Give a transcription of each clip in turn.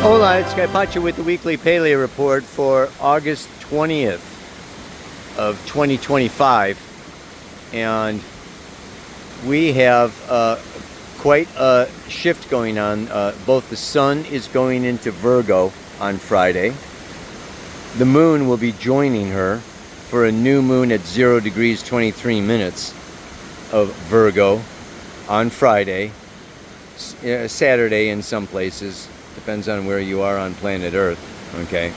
Hola, it's Guy Pacha with the weekly Paleo report for August 20th of 2025, and we have quite a shift going on. Both the sun is going into Virgo on Friday. The moon will be joining her for a new moon at 0 degrees 23 minutes of Virgo on Friday, Saturday in some places. Depends on where you are on planet Earth, okay?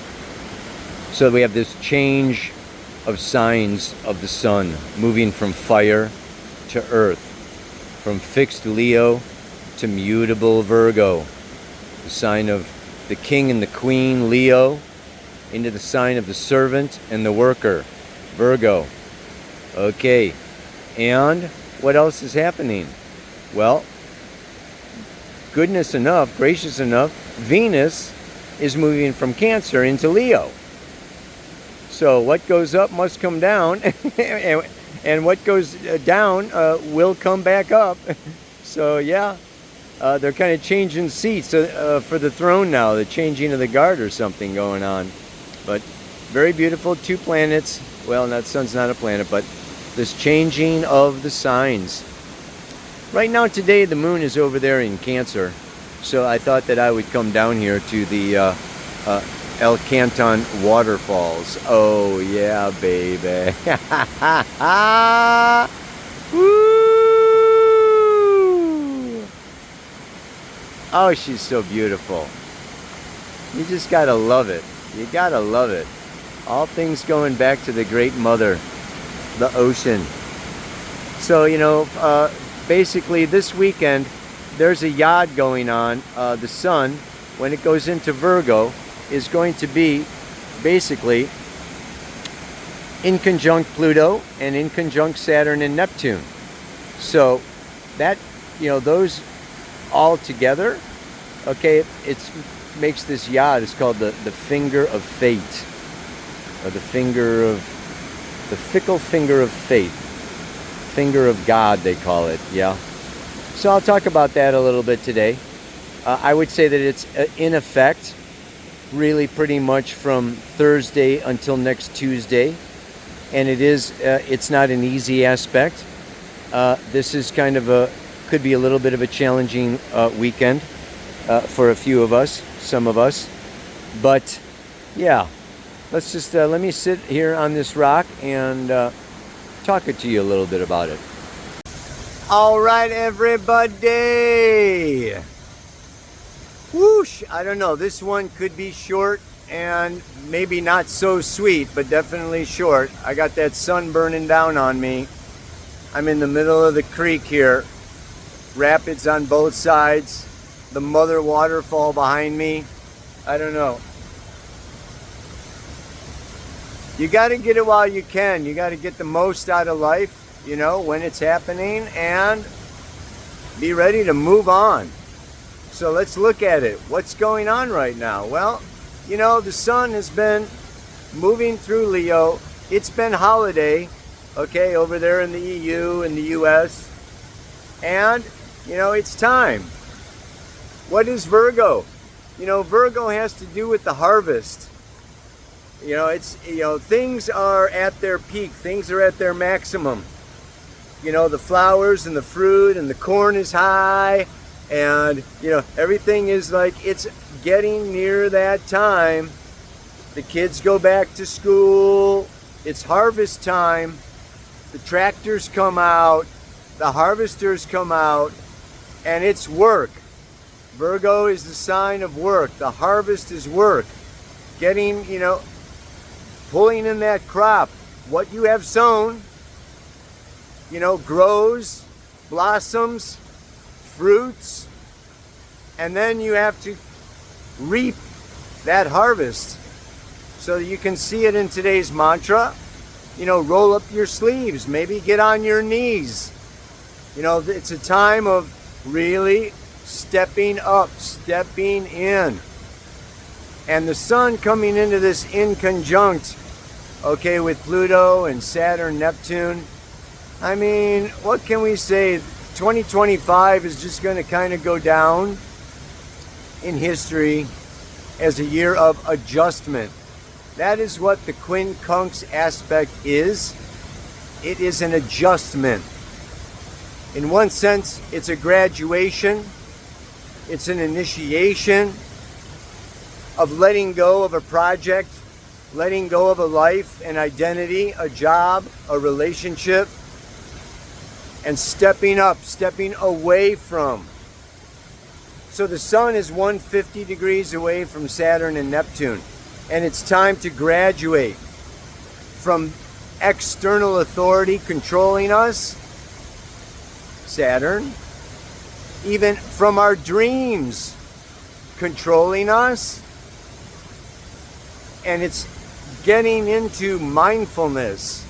So we have this change of signs of the sun, moving from fire to earth, from fixed Leo to mutable Virgo, the sign of the king and the queen, Leo, into the sign of the servant and the worker, Virgo. Okay, and what else is happening? Well, goodness enough, gracious enough, Venus is moving from Cancer into Leo. So what goes up must come down, and what goes down will come back up. So yeah, they're kind of changing seats for the throne now, the changing of the guard or something going on. But very beautiful, two planets. Well, that sun's not a planet, but this changing of the signs. Right now, today, the moon is over there in Cancer, so I thought that I would come down here to the El Canton waterfalls. Oh, yeah, baby. Woo! Oh, she's so beautiful. You just gotta love it. You gotta love it. All things going back to the great mother, the ocean. So, you know, basically this weekend there's a yod going on. The sun, when it goes into Virgo, is going to be basically in conjunct Pluto and in conjunct Saturn and Neptune. So that, you know, those all together, okay, it makes this yod. It's called the finger of fate, or the fickle finger of fate. Finger of God, they call it, yeah. So I'll talk about that a little bit today. I would say that it's in effect really pretty much from Thursday until next Tuesday, and it's not an easy aspect. This is kind of could be a little bit of a challenging weekend for a few of us, some of us, but yeah, let's just let me sit here on this rock and talk to you a little bit about it. All right, everybody. Whoosh! I don't know. This one could be short and maybe not so sweet, but definitely short. I got that sun burning down on me. I'm in the middle of the creek here. Rapids on both sides. The mother waterfall behind me. I don't know. You got to get it while you can. You got to get the most out of life, you know, when it's happening, and be ready to move on. So let's look at it. What's going on right now? Well, you know, the sun has been moving through Leo. It's been holiday, okay, over there in the EU and the US. And, you know, it's time. What is Virgo? You know, Virgo has to do with the harvest. You know, things are at their peak. Things are at their maximum. You know, the flowers and the fruit and the corn is high. And, you know, everything is like, it's getting near that time. The kids go back to school. It's harvest time. The tractors come out. The harvesters come out. And it's work. Virgo is the sign of work. The harvest is work. Getting, you know, pulling in that crop. What you have sown, you know, grows, blossoms, fruits, and then you have to reap that harvest. So you can see it in today's mantra. You know, roll up your sleeves, maybe get on your knees. You know, it's a time of really stepping up, stepping in. And the sun coming into this in conjunct, okay, with Pluto and Saturn, Neptune. I mean, what can we say? 2025 is just going to kind of go down in history as a year of adjustment. That is what the quincunx aspect is. It is an adjustment. In one sense, it's a graduation. It's an initiation of letting go of a project, letting go of a life, an identity, a job, a relationship, and stepping up, stepping away from. So the sun is 150 degrees away from Saturn and Neptune, and it's time to graduate from external authority controlling us, Saturn, even from our dreams controlling us, and it's getting into mindfulness,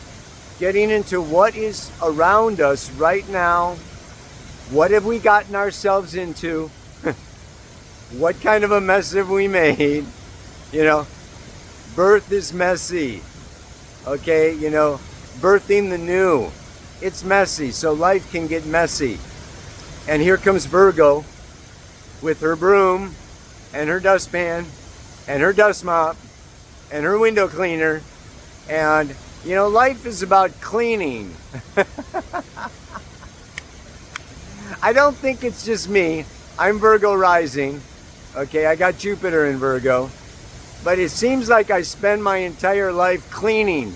getting into what is around us right now. What have we gotten ourselves into? What kind of a mess have we made? You know, birth is messy. Okay, you know, birthing the new. It's messy, so life can get messy. And here comes Virgo with her broom and her dustpan and her dust mop and her window cleaner. And, you know, life is about cleaning. I don't think it's just me. I'm Virgo rising. Okay, I got Jupiter in Virgo. But it seems like I spend my entire life cleaning.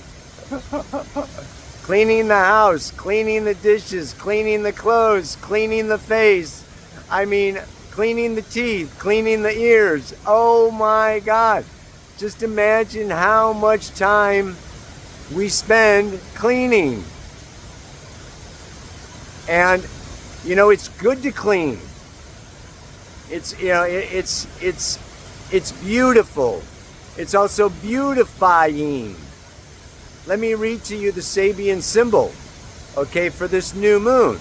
Cleaning the house, cleaning the dishes, cleaning the clothes, cleaning the face. I mean, cleaning the teeth, cleaning the ears. Oh my God. Just imagine how much time we spend cleaning. And, you know, it's good to clean. It's, you know, it's beautiful. It's also beautifying. Let me read to you the Sabian symbol, okay, for this new moon.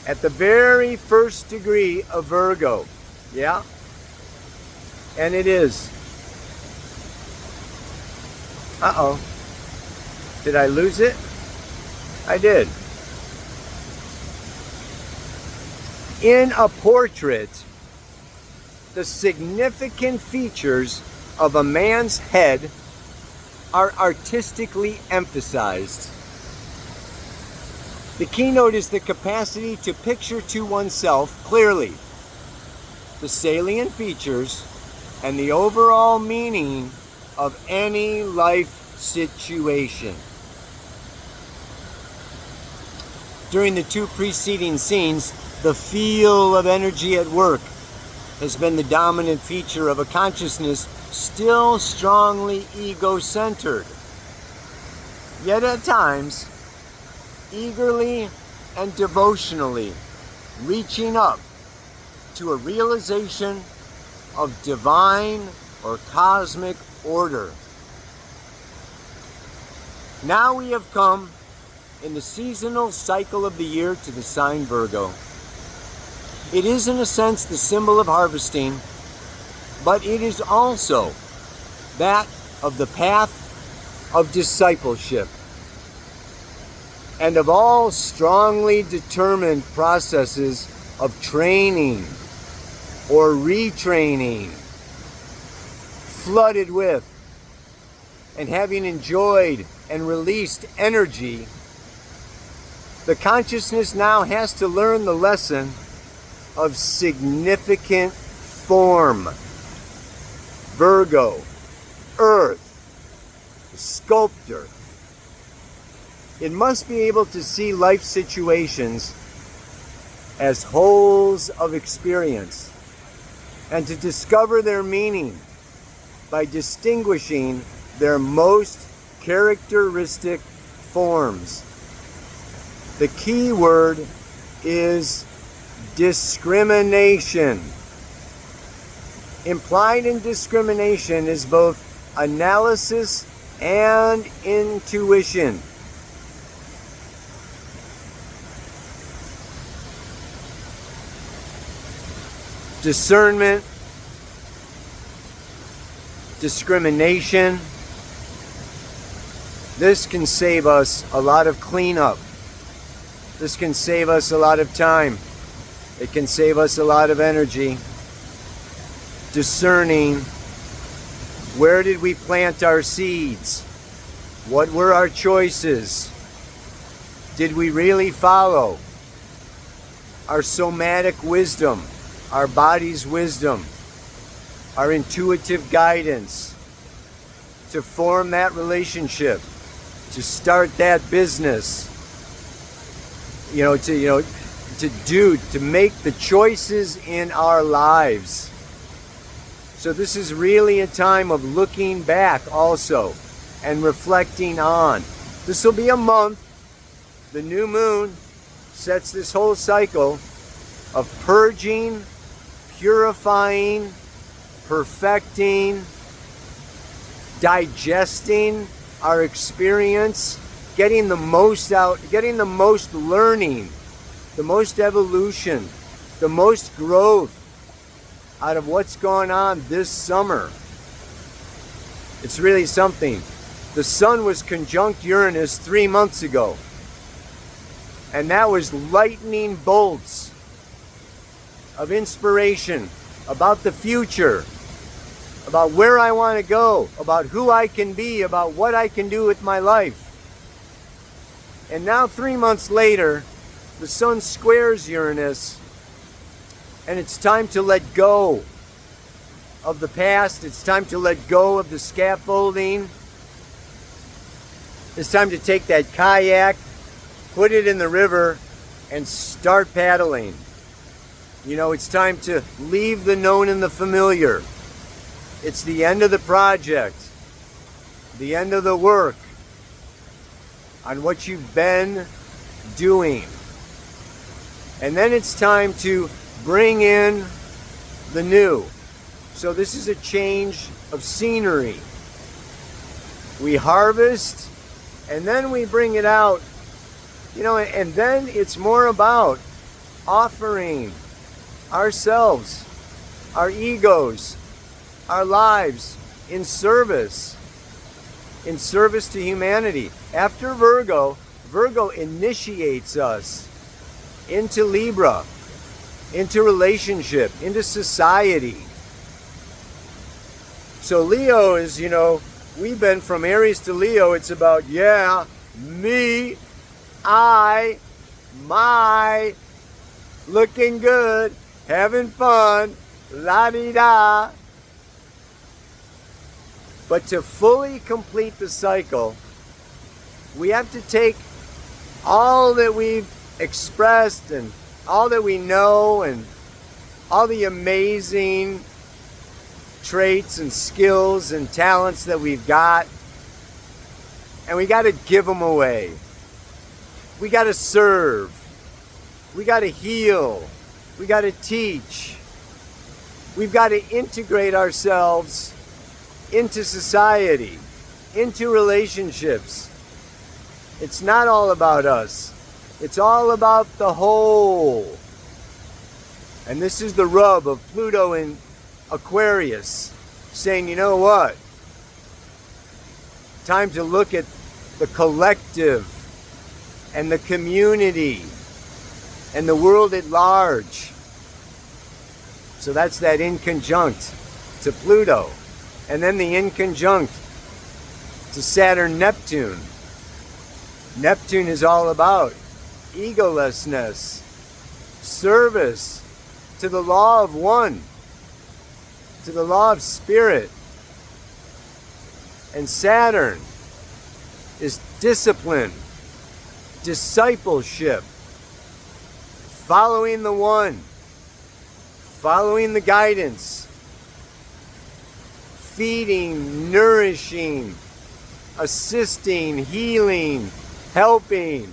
At the very first degree of Virgo, yeah? And it is. Uh-oh. Did I lose it? I did. In a portrait, the significant features of a man's head are artistically emphasized. The keynote is the capacity to picture to oneself clearly the salient features and the overall meaning of any life situation. During the two preceding scenes, the feel of energy at work has been the dominant feature of a consciousness still strongly ego-centered, yet at times eagerly and devotionally reaching up to a realization of divine or cosmic order. Now we have come in the seasonal cycle of the year to the sign Virgo. It is in a sense the symbol of harvesting, but it is also that of the path of discipleship and of all strongly determined processes of training or retraining, flooded with and having enjoyed and released energy. The consciousness now has to learn the lesson of significant form. Virgo, Earth, the sculptor. It must be able to see life situations as wholes of experience and to discover their meaning by distinguishing their most characteristic forms. The key word is discrimination. Implied in discrimination is both analysis and intuition. Discernment, discrimination. This can save us a lot of cleanup. This can save us a lot of time. It can save us a lot of energy. Discerning Where did we plant our seeds? What were our choices? Did we really follow our somatic wisdom, our body's wisdom, our intuitive guidance to form that relationship, to start that business, to make the choices in our lives? So this is really a time of looking back also and reflecting on. This will be a month. The new moon sets this whole cycle of purging, purifying, perfecting, digesting our experience, getting the most out, getting the most learning, the most evolution, the most growth out of what's going on this summer. It's really something. The sun was conjunct Uranus 3 months ago, and that was lightning bolts of inspiration about the future, about where I want to go, about who I can be, about what I can do with my life. And now 3 months later, the sun squares Uranus, and it's time to let go of the past. It's time to let go of the scaffolding. It's time to take that kayak, put it in the river, and start paddling. It's time to leave the known and the familiar. It's the end of the project, the end of the work on what you've been doing. And then it's time to bring in the new. So this is a change of scenery. We harvest, and then we bring it out, and then it's more about offering ourselves, our egos, our lives in service to humanity. After Virgo initiates us into Libra, into relationship, into society. So Leo is, we've been from Aries to Leo. It's about, me, I, my, looking good, having fun, la-di-da. But to fully complete the cycle, we have to take all that we've expressed and all that we know and all the amazing traits and skills and talents that we've got, and we got to give them away. We got to serve. We got to heal. We got to teach. We've got to integrate ourselves into society, into relationships. It's not all about us. It's all about the whole. And this is the rub of Pluto in Aquarius, saying, you know what? Time to look at the collective and the community and the world at large. So that's that inconjunct to Pluto. And then the inconjunct to Saturn, Neptune. Neptune is all about egolessness, service to the law of one, to the law of spirit. And Saturn is discipline, discipleship, following the one, following the guidance, feeding, nourishing, assisting, healing, helping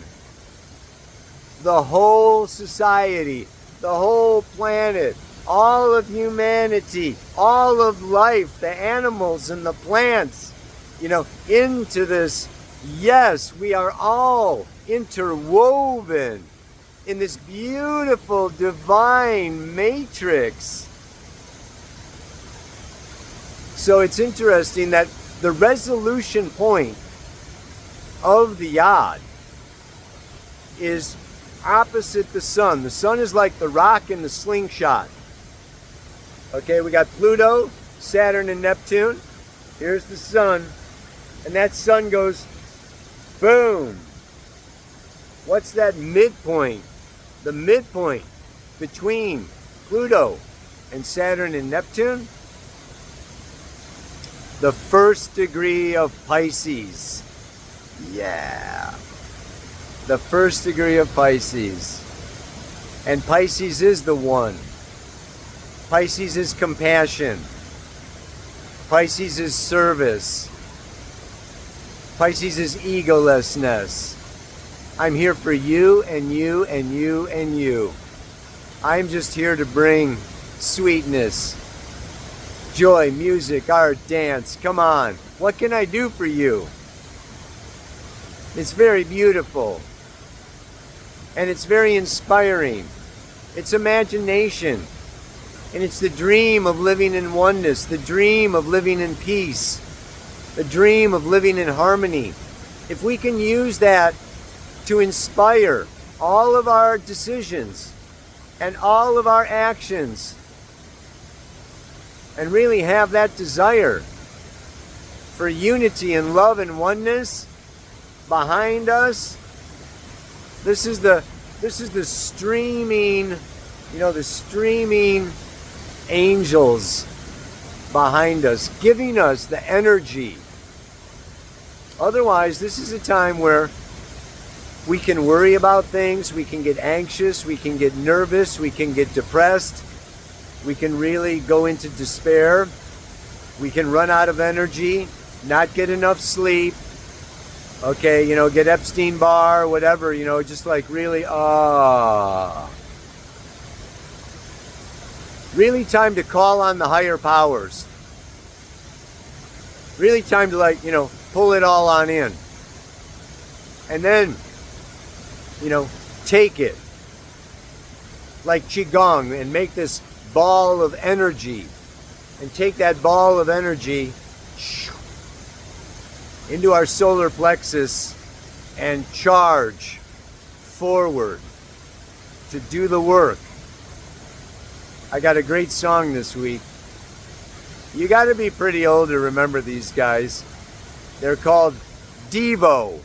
the whole society, the whole planet, all of humanity, all of life, the animals and the plants, into this. Yes, we are all interwoven in this beautiful divine matrix. So it's interesting that the resolution point of the yod is opposite the sun. The sun is like the rock in the slingshot. Okay, we got Pluto, Saturn, and Neptune. Here's the sun. And that sun goes boom. What's that midpoint? The midpoint between Pluto and Saturn and Neptune? The first degree of Pisces. Yeah. The first degree of Pisces. And Pisces is the one. Pisces is compassion. Pisces is service. Pisces is egolessness. I'm here for you and you and you and you. I'm just here to bring sweetness, joy, music, art, dance. Come on. What can I do for you? It's very beautiful. And it's very inspiring. It's imagination. And it's the dream of living in oneness, the dream of living in peace, the dream of living in harmony. If we can use that to inspire all of our decisions and all of our actions, and really have that desire for unity and love and oneness behind us, this is the streaming, the streaming angels behind us, giving us the energy. Otherwise, this is a time where we can worry about things, we can get anxious, we can get nervous, we can get depressed, we can really go into despair, we can run out of energy, not get enough sleep, okay, get Epstein-Barr, whatever, just like really, really time to call on the higher powers. Really time to pull it all on in. And then, take it like Qigong and make this ball of energy, and take that ball of energy into our solar plexus and charge forward to do the work. I got a great song this week. You got to be pretty old to remember these guys. They're called Devo.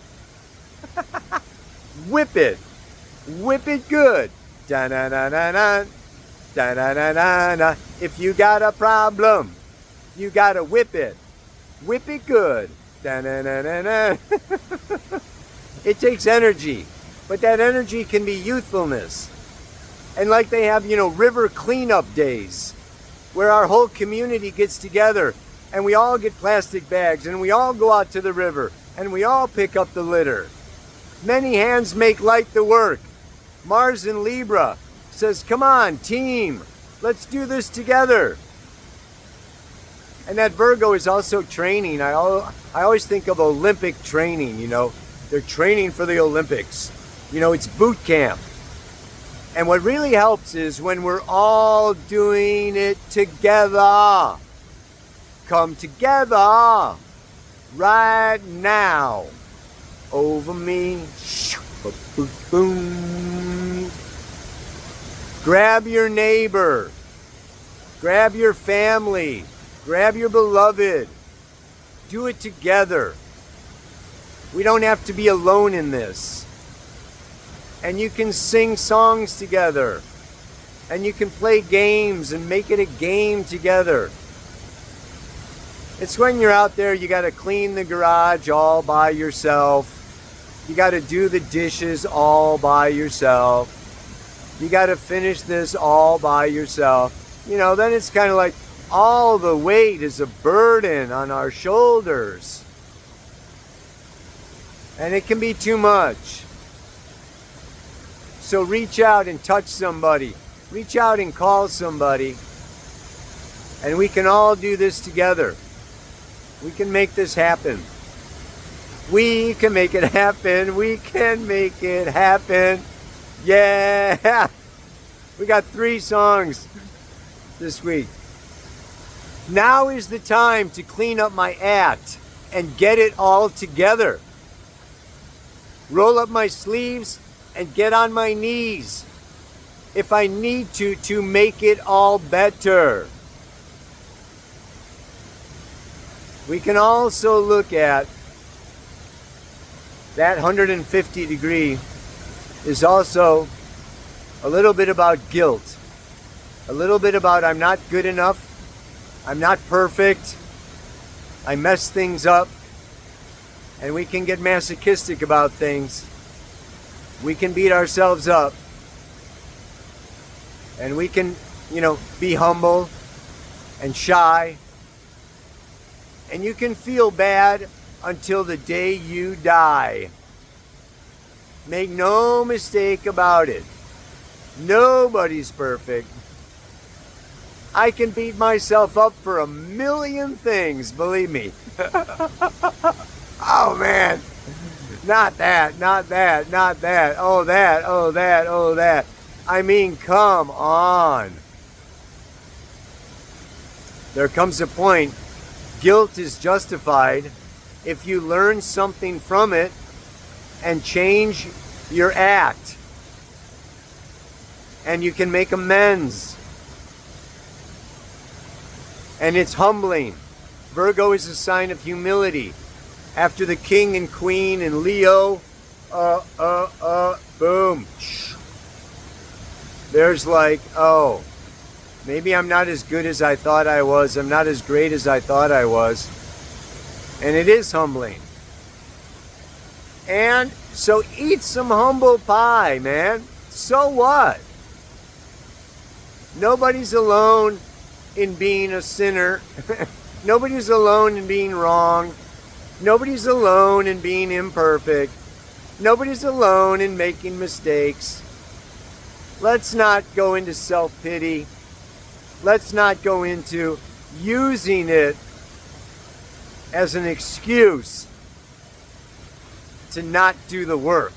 Whip it. Whip it good. Da-na-na-na-na. Da-na-na-na-na. If you got a problem, you got to whip it. Whip it good. Da-na-na-na-na. It takes energy. But that energy can be youthfulness. And like they have, river cleanup days, where our whole community gets together and we all get plastic bags and we all go out to the river and we all pick up the litter. Many hands make light the work. Mars in Libra says, come on, team, let's do this together. And that Virgo is also training. I always think of Olympic training, They're training for the Olympics. It's boot camp. And what really helps is when we're all doing it together. Come together right now over me. Boom. Grab your neighbor. Grab your family. Grab your beloved. Do it together. We don't have to be alone in this. And you can sing songs together. And you can play games and make it a game together. It's when you're out there, you got to clean the garage all by yourself. You got to do the dishes all by yourself. You got to finish this all by yourself. Then it's kind of like all the weight is a burden on our shoulders. And it can be too much. So reach out and touch somebody. Reach out and call somebody. And we can all do this together. We can make this happen. We can make it happen. We can make it happen. Yeah. We got 3 songs this week. Now is the time to clean up my act and get it all together. Roll up my sleeves and get on my knees if I need to make it all better. We can also look at that 150 degree is also a little bit about guilt. A little bit about I'm not good enough. I'm not perfect. I mess things up. And we can get masochistic about things. We can beat ourselves up. And we can, be humble and shy. And you can feel bad until the day you die. Make no mistake about it. Nobody's perfect. I can beat myself up for a million things, believe me. Oh man. Not that, not that, not that. Oh that, oh that, oh that. I mean, come on. There comes a point, guilt is justified if you learn something from it and change your act. And you can make amends. And it's humbling. Virgo is a sign of humility. After the king and queen and Leo, boom. There's like, oh, maybe I'm not as good as I thought I was. I'm not as great as I thought I was. And it is humbling. And so eat some humble pie, man. So what? Nobody's alone in being a sinner. Nobody's alone in being wrong. Nobody's alone in being imperfect. Nobody's alone in making mistakes. Let's not go into self-pity. Let's not go into using it as an excuse to not do the work,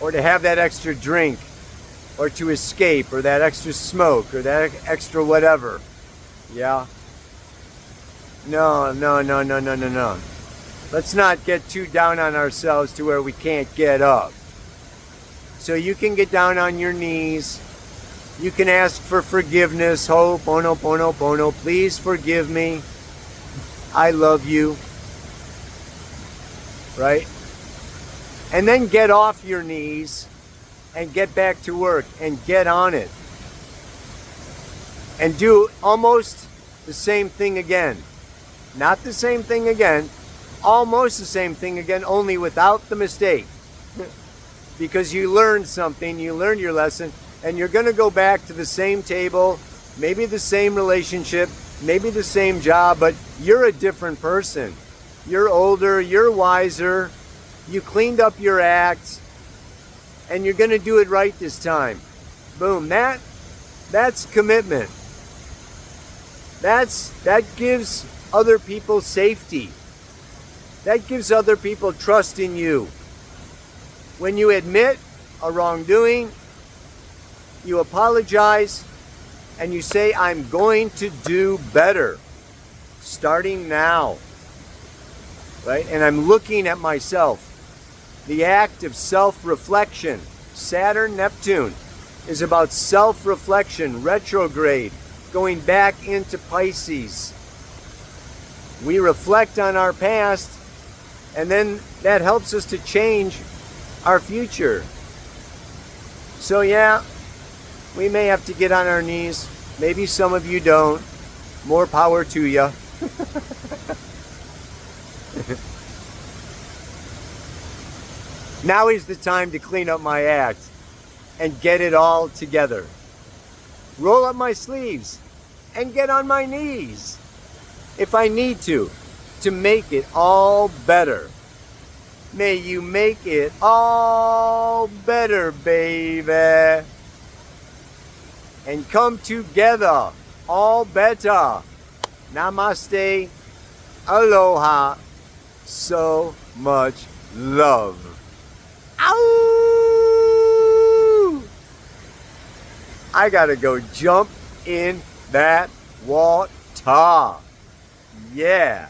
or to have that extra drink, or to escape, or that extra smoke, or that extra whatever. Yeah? No. Let's not get too down on ourselves to where we can't get up. So you can get down on your knees. You can ask for forgiveness. Ho'oponopono, please forgive me. I love you. Right? And then get off your knees and get back to work and get on it. And do almost the same thing again. Not the same thing again. Almost the same thing again, only without the mistake. Because you learned something, you learned your lesson, and you're going to go back to the same table, maybe the same relationship, maybe the same job, but you're a different person. You're older, you're wiser, you cleaned up your act, and you're going to do it right this time. Boom. That's commitment. That gives other people safety. That gives other people trust in you. When you admit a wrongdoing, you apologize, and you say, I'm going to do better, starting now. Right? And I'm looking at myself. The act of self-reflection, Saturn, Neptune, is about self-reflection, retrograde, going back into Pisces. We reflect on our past, and then that helps us to change our future. So yeah, we may have to get on our knees. Maybe some of you don't. More power to you. Now is the time to clean up my act and get it all together. Roll up my sleeves and get on my knees if I need to make it all better. May you make it all better, baby. And come together, all better. Namaste. Aloha. So much love. Ow! I gotta go jump in that water. Yeah.